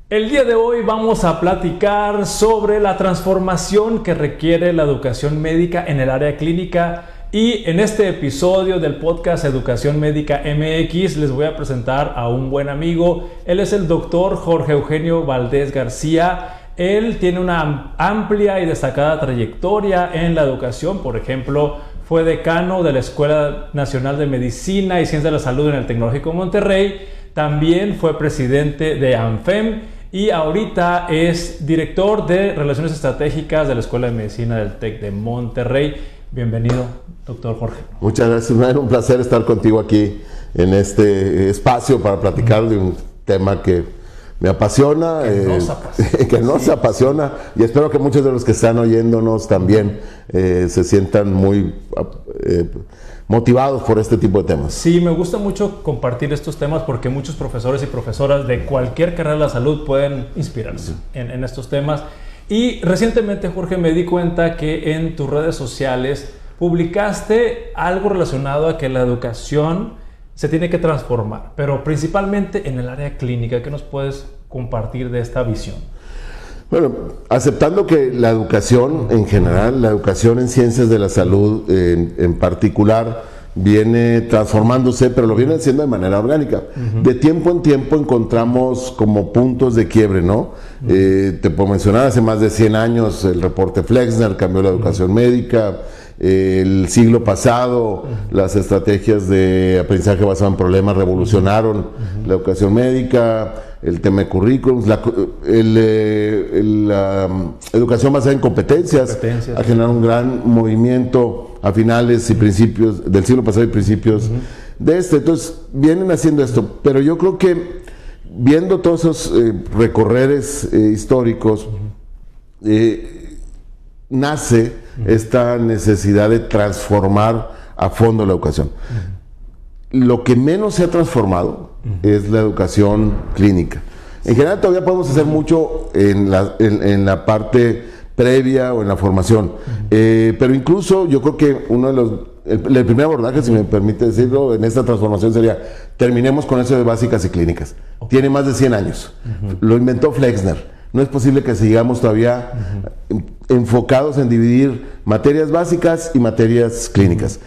El día de hoy vamos a platicar sobre la transformación que requiere la educación médica en el área clínica y en este episodio del podcast Educación Médica MX les voy a presentar a un buen amigo. Él es el doctor Jorge Eugenio Valdés García. Él tiene una amplia y destacada trayectoria en la educación. Por ejemplo, fue decano de la Escuela Nacional de Medicina y Ciencias de la Salud en el Tecnológico de Monterrey. También fue presidente de ANFEM y ahorita es director de Relaciones Estratégicas de la Escuela de Medicina del TEC de Monterrey. Bienvenido, doctor Jorge. Muchas gracias, Manuel. Un placer estar contigo aquí en este espacio para platicar de un tema que me apasiona, que nos apasiona, y espero que muchos de los que están oyéndonos también se sientan muy motivados por este tipo de temas. Sí, me gusta mucho compartir estos temas porque muchos profesores y profesoras de cualquier carrera de la salud pueden inspirarse en estos temas. Y recientemente, Jorge, me di cuenta que en tus redes sociales publicaste algo relacionado a que la educación se tiene que transformar, pero principalmente en el área clínica. ¿Qué nos puedes compartir de esta visión? Bueno, aceptando que la educación en general, la educación en ciencias de la salud en particular, viene transformándose, pero lo viene haciendo de manera orgánica. De tiempo en tiempo encontramos como puntos de quiebre, ¿no? Te puedo mencionar, hace más de 100 años el reporte Flexner cambió la educación médica. El siglo pasado las estrategias de aprendizaje basado en problemas revolucionaron la educación médica, el tema de currículums, la educación basada en competencias ha generado un gran movimiento a finales y principios del siglo pasado y principios de este. Entonces vienen haciendo esto, pero yo creo que viendo todos esos recorreres históricos, nace esta necesidad de transformar a fondo la educación. Lo que menos se ha transformado es la educación clínica. En general todavía podemos hacer mucho en la parte previa o en la formación, pero incluso yo creo que uno de los el primer abordaje, si me permite decirlo, en esta transformación sería: terminemos con eso de básicas y clínicas. Tiene más de 100 años. Lo inventó Flexner. No es posible que sigamos todavía enfocados en dividir materias básicas y materias clínicas.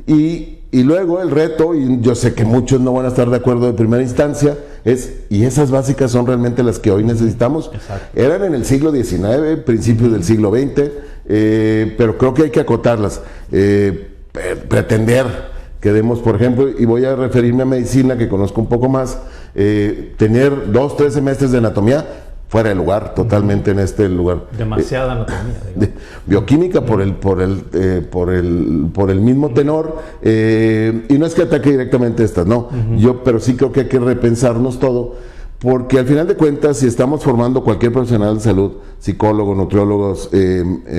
Y luego el reto, y yo sé que muchos no van a estar de acuerdo de primera instancia, es: ¿y esas básicas son realmente las que hoy necesitamos? Exacto. Eran en el siglo XIX, principios del siglo XX, pero creo que hay que acotarlas. Pretender que demos, por ejemplo, y voy a referirme a medicina, que conozco un poco más, tener 2-3 semestres de anatomía, fuera de lugar, totalmente en este lugar. Demasiada anatomía. Bioquímica por el mismo tenor, y no es que ataque directamente estas, no. Pero sí creo que hay que repensarnos todo, porque al final de cuentas, si estamos formando cualquier profesional de salud, psicólogos, nutriólogos,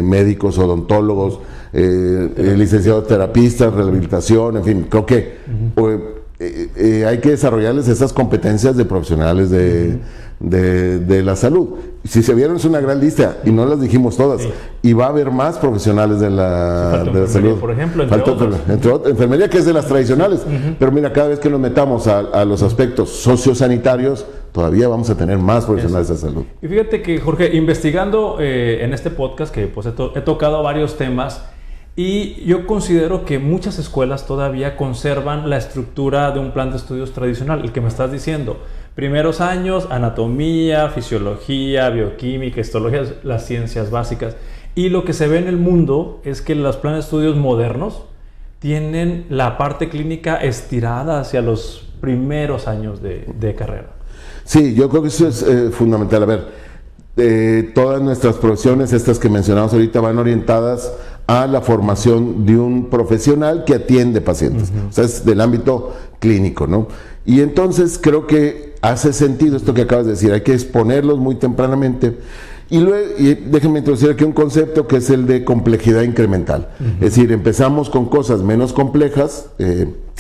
médicos, odontólogos, licenciados terapistas, rehabilitación, en fin, creo que hay que desarrollarles esas competencias de profesionales de la salud. Si se vieron, es una gran lista y no las dijimos todas, y va a haber más profesionales de la salud, por ejemplo, entre otros, enfermería, que es de las tradicionales, pero mira, cada vez que nos metamos a los aspectos sociosanitarios, todavía vamos a tener más profesionales de salud. Y fíjate que, Jorge, investigando en este podcast, que pues he tocado varios temas, y yo considero que muchas escuelas todavía conservan la estructura de un plan de estudios tradicional, el que me estás diciendo. Primeros años, anatomía, fisiología, bioquímica, histología, las ciencias básicas. Y lo que se ve en el mundo es que los planes de estudios modernos tienen la parte clínica estirada hacia los primeros años de carrera. Sí, yo creo que eso es fundamental. A ver, todas nuestras profesiones, estas que mencionamos ahorita, van orientadas a la formación de un profesional que atiende pacientes. O sea, es del ámbito clínico, ¿no? Y entonces creo que hace sentido esto que acabas de decir, hay que exponerlos muy tempranamente. Y déjenme introducir aquí un concepto que es el de complejidad incremental. Es decir, empezamos con cosas menos complejas,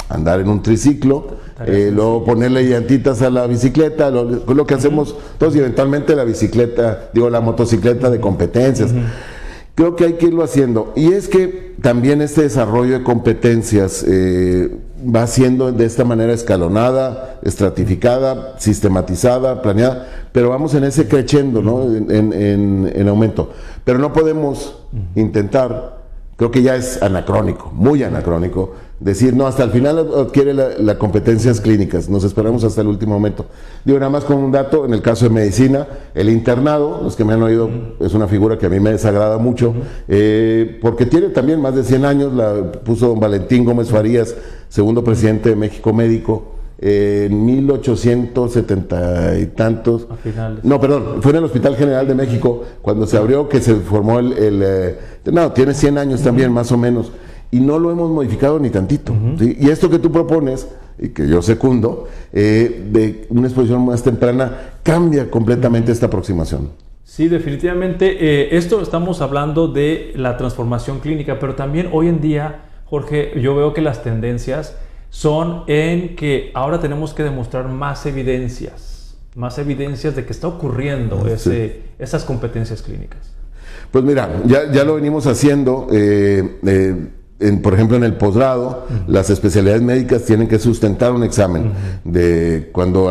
andar en un triciclo, luego ponerle llantitas a la bicicleta, lo que hacemos todos, y eventualmente la motocicleta de competencias. Creo que hay que irlo haciendo. Y es que también este desarrollo de competencias va siendo de esta manera escalonada, estratificada, sistematizada, planeada, pero vamos en ese crescendo, ¿no? En aumento. Pero no podemos intentar, creo que ya es anacrónico, muy anacrónico, decir, no, hasta el final adquiere las competencias clínicas, nos esperamos hasta el último momento. Digo, nada más con un dato, en el caso de medicina, el internado, los que me han oído, es una figura que a mí me desagrada mucho, porque tiene también más de 100 años, la puso don Valentín Gómez Farías, segundo presidente de México Médico, en 1870 y tantos. A finales. No, perdón, fue en el Hospital General de México, cuando se abrió, que se formó no, tiene 100 años también, más o menos. Y no lo hemos modificado ni tantito. ¿Sí? Y esto que tú propones, y que yo secundo, de una exposición más temprana, cambia completamente esta aproximación. Sí, definitivamente. Esto estamos hablando de la transformación clínica, pero también hoy en día, Jorge, yo veo que las tendencias son en que ahora tenemos que demostrar más evidencias de que está ocurriendo esas competencias clínicas. Pues mira, ya lo venimos haciendo. Por ejemplo, en el posgrado, las especialidades médicas tienen que sustentar un examen de cuando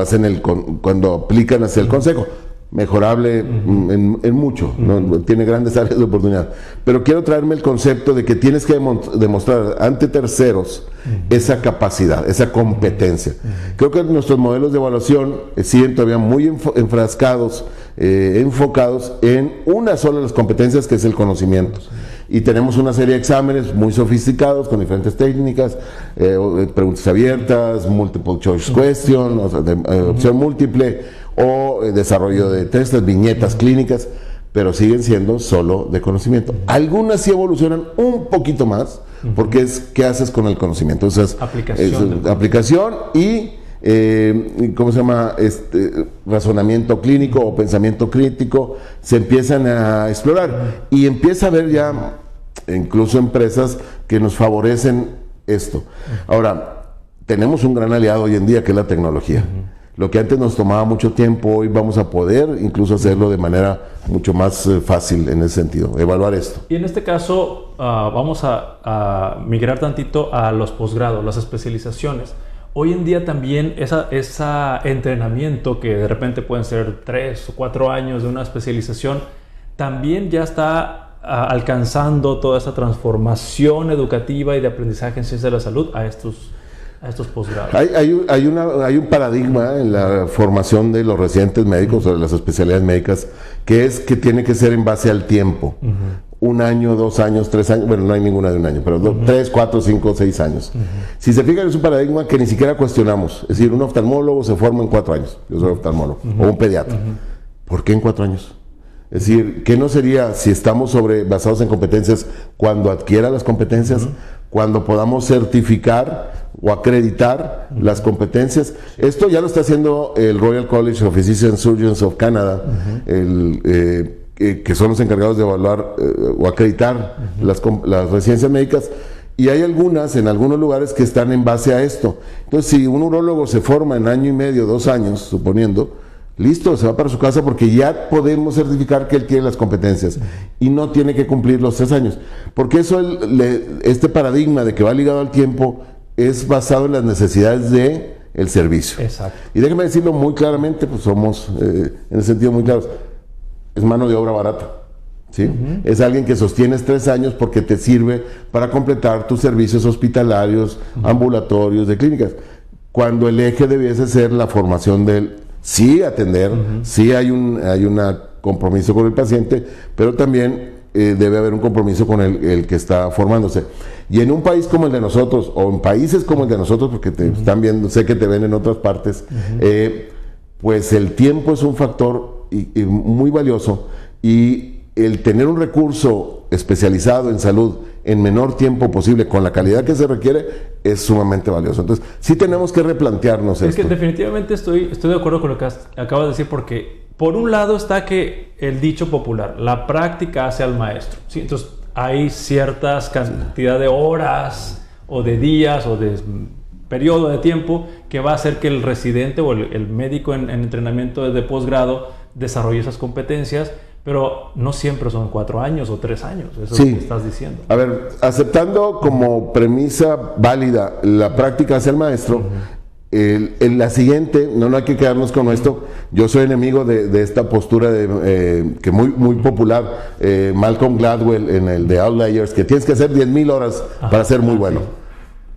aplican hacia el consejo. Mejorable en mucho, ¿no? Tiene grandes áreas de oportunidad. Pero quiero traerme el concepto de que tienes que demostrar ante terceros esa capacidad, esa competencia. Creo que nuestros modelos de evaluación siguen todavía muy enfrascados, enfocados en una sola de las competencias, que es el conocimiento. Y tenemos una serie de exámenes muy sofisticados con diferentes técnicas, preguntas abiertas, multiple choice question, opción múltiple, o desarrollo de testes, viñetas clínicas, pero siguen siendo solo de conocimiento. Algunas sí evolucionan un poquito más, porque es qué haces con el conocimiento. Entonces, aplicación y ¿cómo se llama? Razonamiento clínico o pensamiento crítico se empiezan a explorar y empieza a haber ya incluso empresas que nos favorecen esto. Ahora, tenemos un gran aliado hoy en día, que es la tecnología. Lo que antes nos tomaba mucho tiempo, hoy vamos a poder incluso hacerlo de manera mucho más fácil en ese sentido, evaluar esto. Y en este caso vamos a migrar tantito a los posgrados, las especializaciones. Hoy en día también ese entrenamiento, que de repente pueden ser 3 o 4 años de una especialización, también ya está alcanzando toda esa transformación educativa y de aprendizaje en ciencias de la salud a estos posgrados. Hay un paradigma en la formación de los residentes médicos o de las especialidades médicas, que es que tiene que ser en base al tiempo. 1 año, 2 años, 3 años, bueno, no hay ninguna de 1 año, pero 3, 4, 5, 6 años. Si se fijan, es un paradigma que ni siquiera cuestionamos. Es decir, un oftalmólogo se forma en 4 años, yo soy oftalmólogo, o un pediatra. ¿Por qué en 4 años? Es decir, ¿qué no sería, si estamos basados en competencias, cuando adquiera las competencias, cuando podamos certificar o acreditar las competencias? Esto ya lo está haciendo el Royal College of Physicians Surgeons of Canada, que son los encargados de evaluar o acreditar las residencias médicas, y hay en algunos lugares que están en base a esto. Entonces, si un urólogo se forma en 1 año y medio, 2 años, suponiendo, listo, se va para su casa porque ya podemos certificar que él tiene las competencias y no tiene que cumplir los 3 años. Porque eso, este paradigma de que va ligado al tiempo, es basado en las necesidades del servicio. Exacto. Y déjeme decirlo muy claramente, pues somos, en ese sentido, muy claros. Es mano de obra barata. ¿Sí? Es alguien que sostienes 3 años porque te sirve para completar tus servicios hospitalarios, ambulatorios, de clínicas. Cuando el eje debiese ser la formación del... Sí atender, sí hay un compromiso con el paciente, pero también debe haber un compromiso con el que está formándose. Y en un país como el de nosotros, o en países como el de nosotros, porque te están viendo, sé que te ven en otras partes, pues el tiempo es un factor y muy valioso, y el tener un recurso especializado en salud en menor tiempo posible, con la calidad que se requiere, es sumamente valioso. Entonces, sí tenemos que replantearnos esto. Es que definitivamente estoy de acuerdo con lo que acabas de decir, porque por un lado está que el dicho popular, la práctica hace al maestro, ¿sí? Entonces, hay ciertas cantidad de horas, o de días, o de periodo de tiempo, que va a hacer que el residente o el médico en entrenamiento de posgrado desarrolle esas competencias, Pero no siempre son 4 años o 3 años, eso Sí. es lo que estás diciendo. A ver, aceptando como premisa válida la práctica hacia el maestro, en la siguiente, no hay que quedarnos con esto. Yo soy enemigo de esta postura que muy popular, Malcolm Gladwell en el de Outliers, que tienes que hacer 10,000 horas para ser muy bueno. Sí.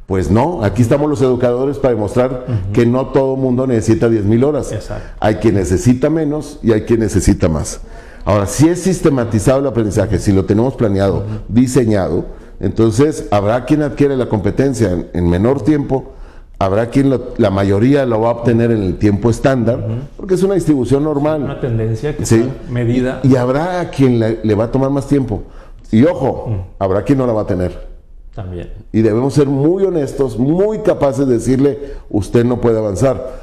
Pues no, aquí estamos los educadores para demostrar que no todo mundo necesita 10,000 horas. Exacto. Hay quien necesita menos y hay quien necesita más. Ahora, si es sistematizado el aprendizaje, si lo tenemos planeado, diseñado, entonces habrá quien adquiere la competencia en menor tiempo, habrá quien la mayoría lo va a obtener en el tiempo estándar, porque es una distribución normal. Una tendencia que Sí. está medida. Y habrá a quien le va a tomar más tiempo. Y ojo, habrá quien no la va a tener. También. Y debemos ser muy honestos, muy capaces de decirle, usted no puede avanzar.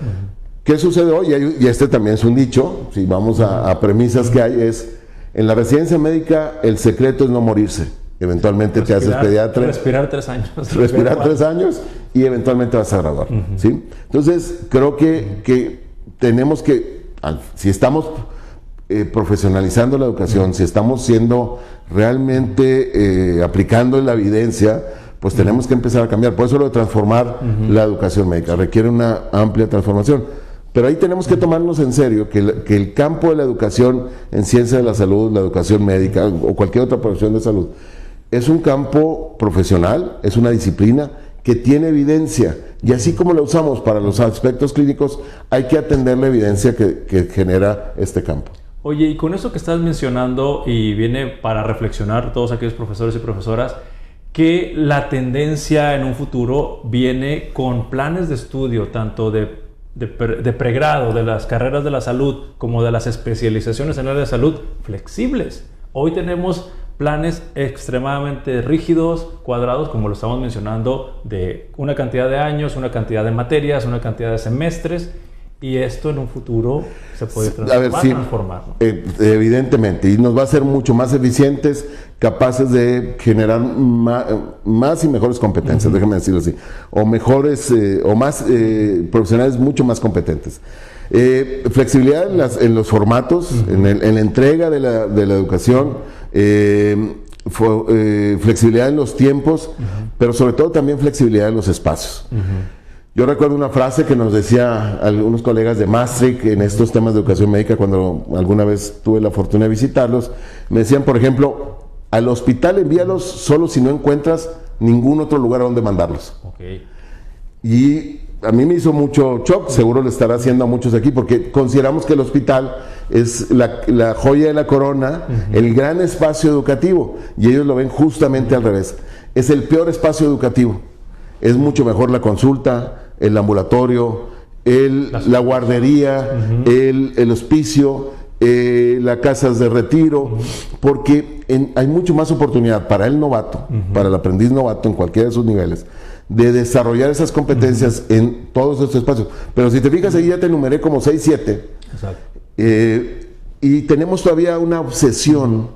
¿Qué sucede hoy? Y este también es un dicho, si vamos a premisas que hay, es, en la residencia médica el secreto es no morirse. Eventualmente te haces pediatra. Respirar 3 años. Respirar 3 años y eventualmente vas a graduar. ¿Sí? Entonces, creo que tenemos que, si estamos profesionalizando la educación, si estamos siendo realmente aplicando la evidencia, pues tenemos que empezar a cambiar. Por eso lo de transformar la educación médica requiere una amplia transformación. Pero ahí tenemos que tomarnos en serio que el campo de la educación en ciencia de la salud, la educación médica o cualquier otra profesión de salud, es un campo profesional, es una disciplina que tiene evidencia. Y así como la usamos para los aspectos clínicos, hay que atender la evidencia que genera este campo. Oye, y con eso que estás mencionando, y viene para reflexionar todos aquellos profesores y profesoras, que la tendencia en un futuro viene con planes de estudio, tanto de pregrado, de las carreras de la salud, como de las especializaciones en el área de salud, flexibles. Hoy tenemos planes extremadamente rígidos, cuadrados, como lo estamos mencionando, de una cantidad de años, una cantidad de materias, una cantidad de semestres, y esto en un futuro se puede transformar, ¿no? Evidentemente, y nos va a hacer mucho más eficientes, capaces de generar más y mejores competencias, déjame decirlo así, o mejores, o más profesionales mucho más competentes. Flexibilidad en los formatos, en la entrega de la educación, flexibilidad en los tiempos, pero sobre todo también flexibilidad en los espacios. Yo recuerdo una frase que nos decía algunos colegas de Maastricht en estos temas de educación médica cuando alguna vez tuve la fortuna de visitarlos. Me decían, por ejemplo, al hospital envíalos solo si no encuentras ningún otro lugar a donde mandarlos. Okay. Y a mí me hizo mucho shock, seguro le estará haciendo a muchos aquí, porque consideramos que el hospital es la joya de la corona, el gran espacio educativo, y ellos lo ven justamente al revés. Es el peor espacio educativo. Es mucho mejor la consulta, el ambulatorio, la guardería, el hospicio, las casas de retiro, porque hay mucho más oportunidad para el novato, para el aprendiz novato en cualquiera de sus niveles, de desarrollar esas competencias en todos estos espacios. Pero si te fijas, ahí ya te enumeré como 6, 7. Y tenemos todavía una obsesión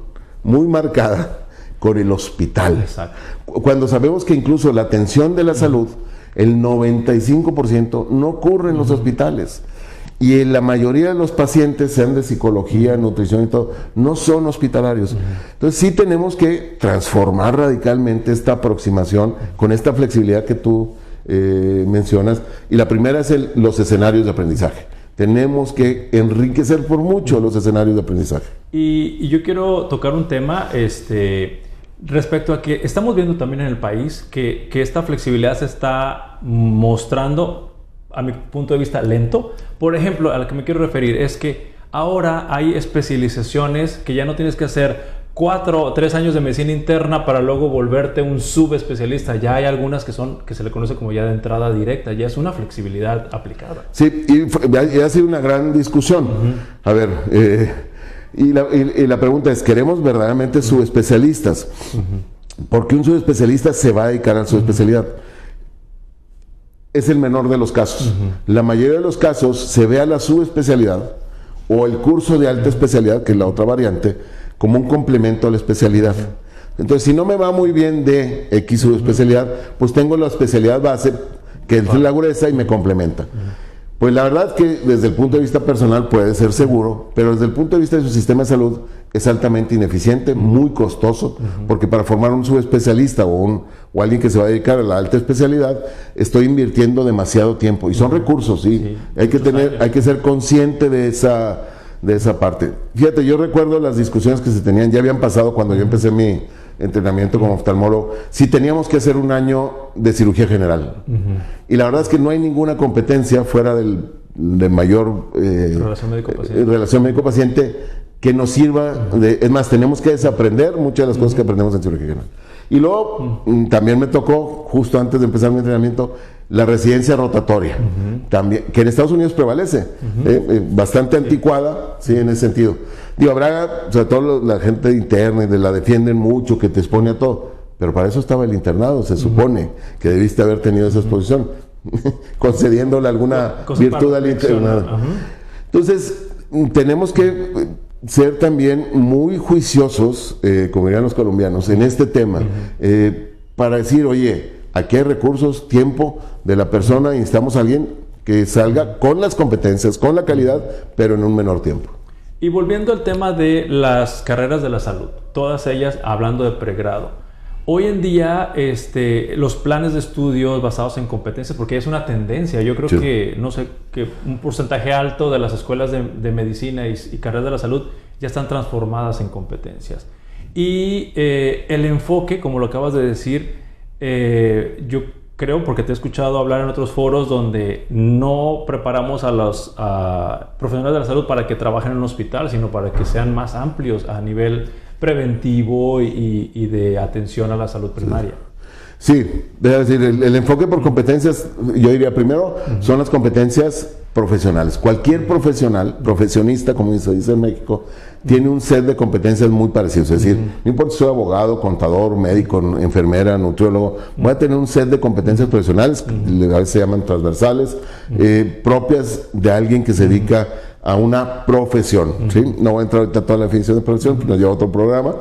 muy marcada con el hospital. Exacto. Cuando sabemos que incluso la atención de la salud, el 95% no ocurre en los hospitales. Y en la mayoría de los pacientes, sean de psicología, nutrición y todo, no son hospitalarios. Entonces sí tenemos que transformar radicalmente esta aproximación con esta flexibilidad que tú mencionas. Y la primera es los escenarios de aprendizaje. Tenemos que enriquecer por mucho los escenarios de aprendizaje. Y yo quiero tocar un tema respecto a que estamos viendo también en el país que esta flexibilidad se está mostrando, a mi punto de vista, lento. Por ejemplo, a lo que me quiero referir es que ahora hay especializaciones que ya no tienes que hacer 4 o 3 años de medicina interna para luego volverte un subespecialista. Ya hay algunas que se le conoce como ya de entrada directa, ya es una flexibilidad aplicada. Sí, y ha sido una gran discusión. A ver, y la pregunta es, ¿queremos verdaderamente subespecialistas? Porque un subespecialista se va a dedicar a su especialidad. Es el menor de los casos. La mayoría de los casos se ve a la subespecialidad o el curso de alta especialidad, que es la otra variante, como un complemento a la especialidad. Entonces, si no me va muy bien de X subespecialidad, pues tengo la especialidad base, que es la gruesa y me complementa. Pues la verdad que desde el punto de vista personal puede ser seguro, pero desde el punto de vista de su sistema de salud es altamente ineficiente, muy costoso, porque para formar un subespecialista o alguien que se va a dedicar a la alta especialidad, estoy invirtiendo demasiado tiempo y son recursos, ¿sí? Hay que ser consciente de esa parte. Fíjate, yo recuerdo las discusiones que se tenían, ya habían pasado cuando yo empecé mi entrenamiento como oftalmólogo, si teníamos que hacer un año de cirugía general. Y la verdad es que no hay ninguna competencia fuera de mayor relación médico-paciente que nos sirva, es más, tenemos que desaprender muchas de las cosas que aprendemos en cirugía general. Y luego también me tocó, justo antes de empezar mi entrenamiento, la residencia rotatoria, también, que en Estados Unidos prevalece, bastante anticuada, sí, en ese sentido. Digo, habrá, sobre todo la gente interna, la defienden mucho, que te expone a todo, pero para eso estaba el internado, se supone que debiste haber tenido esa exposición, concediéndole alguna virtud al internado. Entonces, tenemos que ser también muy juiciosos, como dirían los colombianos, en este tema, para decir, oye, aquí hay recursos, tiempo de la persona, y necesitamos a alguien que salga con las competencias, con la calidad, pero en un menor tiempo. Y volviendo al tema de las carreras de la salud, todas ellas hablando de pregrado, hoy en día los planes de estudios basados en competencias, porque es una tendencia, yo creo que, no sé, que un porcentaje alto de las escuelas de medicina y carreras de la salud ya están transformadas en competencias. Y el enfoque, como lo acabas de decir, yo creo, porque te he escuchado hablar en otros foros donde no preparamos a los profesionales de la salud para que trabajen en un hospital, sino para que sean más amplios a nivel preventivo y de atención a la salud primaria. Sí, es decir, el enfoque por competencias, yo diría primero, son las competencias profesionales. Cualquier profesionista, como se dice en México, tiene un set de competencias muy parecidos. Es decir, no importa si soy abogado, contador, médico, enfermera, nutriólogo, voy a tener un set de competencias profesionales, a veces se llaman transversales, propias de alguien que se dedica a una profesión. ¿Sí? No voy a entrar ahorita a toda la definición de profesión, porque nos lleva a otro programa.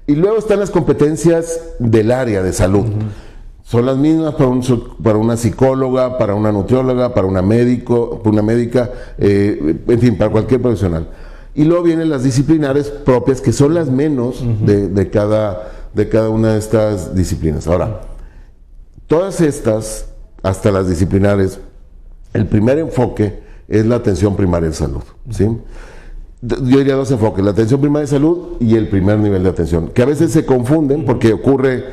Y luego están las competencias del área de salud. Son las mismas para una psicóloga, para una nutrióloga, para una médica, en fin, para cualquier profesional. Y luego vienen las disciplinares propias, que son las menos de cada una de estas disciplinas. Ahora, todas estas, hasta las disciplinares, el primer enfoque es la atención primaria de salud, ¿sí? Yo diría dos enfoques, la atención primaria de salud y el primer nivel de atención, que a veces se confunden porque ocurre